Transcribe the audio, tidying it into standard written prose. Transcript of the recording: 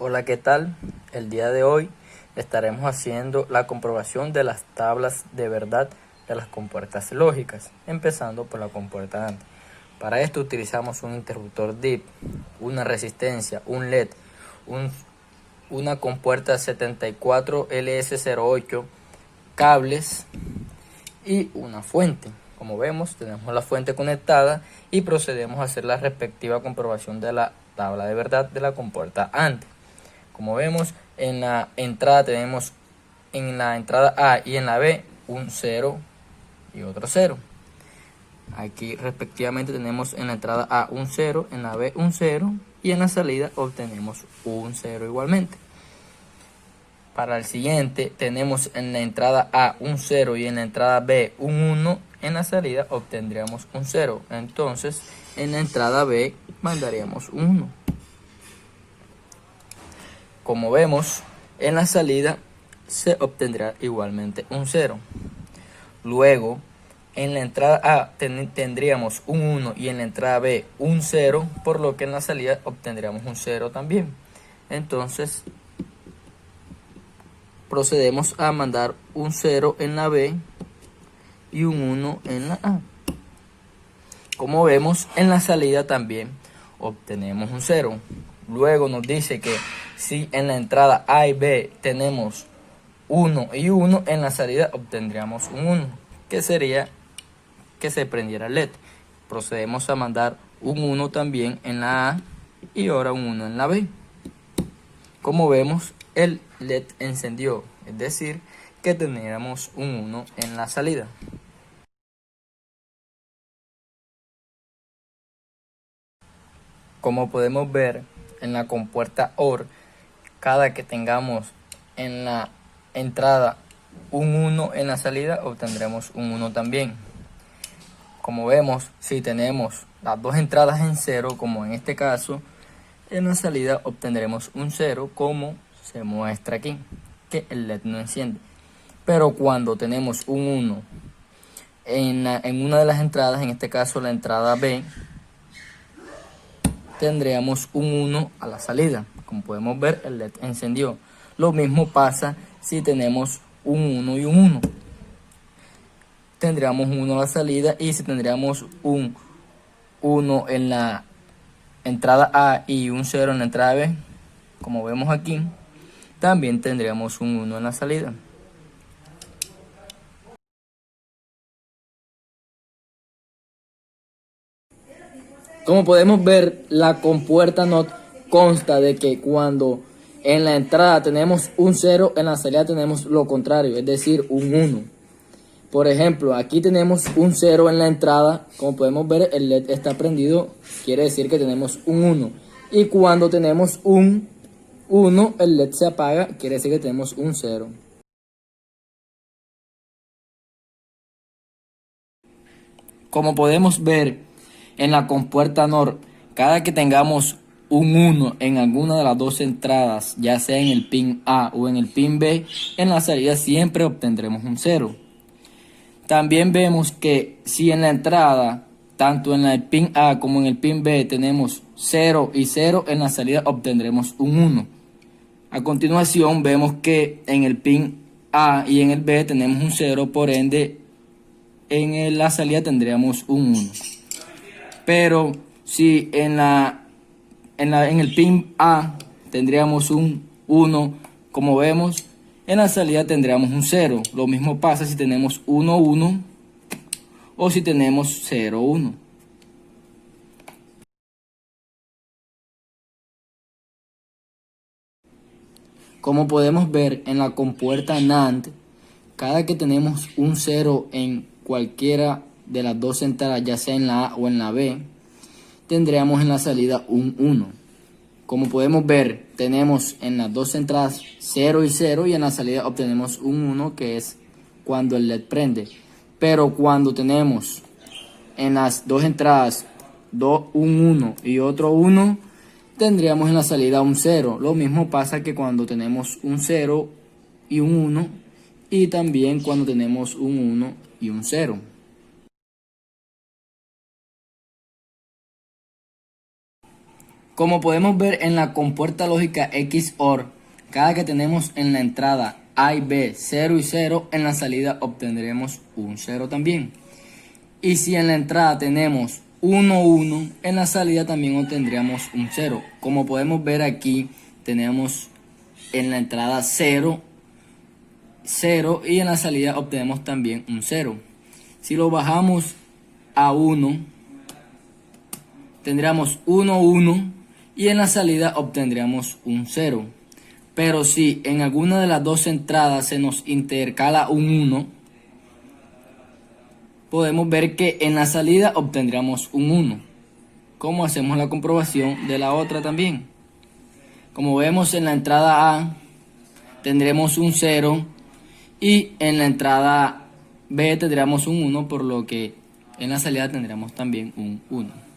Hola, ¿qué tal? El día de hoy estaremos haciendo la comprobación de las tablas de verdad de las compuertas lógicas, empezando por la compuerta AND. Para esto utilizamos un interruptor DIP, una resistencia, un LED, una compuerta 74LS08, cables y una fuente. Como vemos, tenemos la fuente conectada y procedemos a hacer la respectiva comprobación de la tabla de verdad de la compuerta AND. Como vemos, en la entrada tenemos en la entrada A y en la B un 0 y otro 0. Aquí respectivamente tenemos en la entrada A un 0, en la B un 0 y en la salida obtenemos un 0 igualmente. Para el siguiente tenemos en la entrada A un 0 y en la entrada B un 1, en la salida obtendríamos un 0. Entonces en la entrada B mandaríamos un 1. Como vemos, en la salida se obtendrá igualmente un 0. Luego, en la entrada A tendríamos un 1 y en la entrada B un 0, por lo que en la salida obtendríamos un 0 también. Entonces, procedemos a mandar un 0 en la B y un 1 en la A. Como vemos, en la salida también obtenemos un 0. Luego nos dice que si en la entrada A y B tenemos 1 y 1, en la salida obtendríamos un 1, que sería que se prendiera el LED. Procedemos a mandar un 1 también en la A y ahora un 1 en la B. Como vemos, el LED encendió, es decir, que tendríamos un 1 en la salida. Como podemos ver en la compuerta OR, cada que tengamos en la entrada un 1 en la salida, obtendremos un 1 también. Como vemos, si tenemos las dos entradas en 0, como en este caso, en la salida obtendremos un 0, como se muestra aquí, que el LED no enciende. Pero cuando tenemos un 1 en una de las entradas, en este caso la entrada B, tendríamos un 1 a la salida. Como podemos ver, el LED encendió. Lo mismo pasa si tenemos un 1 y un 1. Tendríamos un 1 a la salida, y si tendríamos un 1 en la entrada A y un 0 en la entrada B, como vemos aquí, también tendríamos un 1 en la salida. Como podemos ver, la compuerta NOT consta de que cuando en la entrada tenemos un 0, en la salida tenemos lo contrario, es decir, un 1. Por ejemplo, aquí tenemos un 0 en la entrada. Como podemos ver, el LED está prendido, quiere decir que tenemos un 1. Y cuando tenemos un 1, el LED se apaga, quiere decir que tenemos un 0. Como podemos ver en la compuerta NOR, cada que tengamos un 1 en alguna de las dos entradas, ya sea en el pin A o en el pin B, en la salida siempre obtendremos un 0. También vemos que si en la entrada, tanto en el pin A como en el pin B, tenemos 0 y 0, en la salida obtendremos un 1. A continuación vemos que en el pin A y en el B tenemos un 0, por ende en la salida tendríamos un 1. Pero si en el pin A tendríamos un 1, como vemos, en la salida tendríamos un 0. Lo mismo pasa si tenemos 1, 1 o si tenemos 0, 1. Como podemos ver en la compuerta NAND, cada que tenemos un 0 en cualquiera de las dos entradas, ya sea en la A o en la B, tendríamos en la salida un 1. Como podemos ver, tenemos en las dos entradas 0 y 0, y en la salida obtenemos un 1, que es cuando el LED prende. Pero cuando tenemos en las dos entradas un 1 y otro 1, tendríamos en la salida un 0. Lo mismo pasa que cuando tenemos un 0 y un 1, y también cuando tenemos un 1 y un 0. Como podemos ver en la compuerta lógica XOR, cada que tenemos en la entrada A y B 0 y 0, en la salida obtendremos un 0 también. Y si en la entrada tenemos 1, 1, en la salida también obtendríamos un 0. Como podemos ver aquí, tenemos en la entrada 0, 0 y en la salida obtenemos también un 0. Si lo bajamos a 1, tendríamos 1, 1 y en la salida obtendríamos un 0. Pero si en alguna de las dos entradas se nos intercala un 1, podemos ver que en la salida obtendríamos un 1. Como hacemos la comprobación de la otra también. Como vemos en la entrada A tendremos un 0 y en la entrada B tendríamos un 1, por lo que en la salida tendremos también un 1.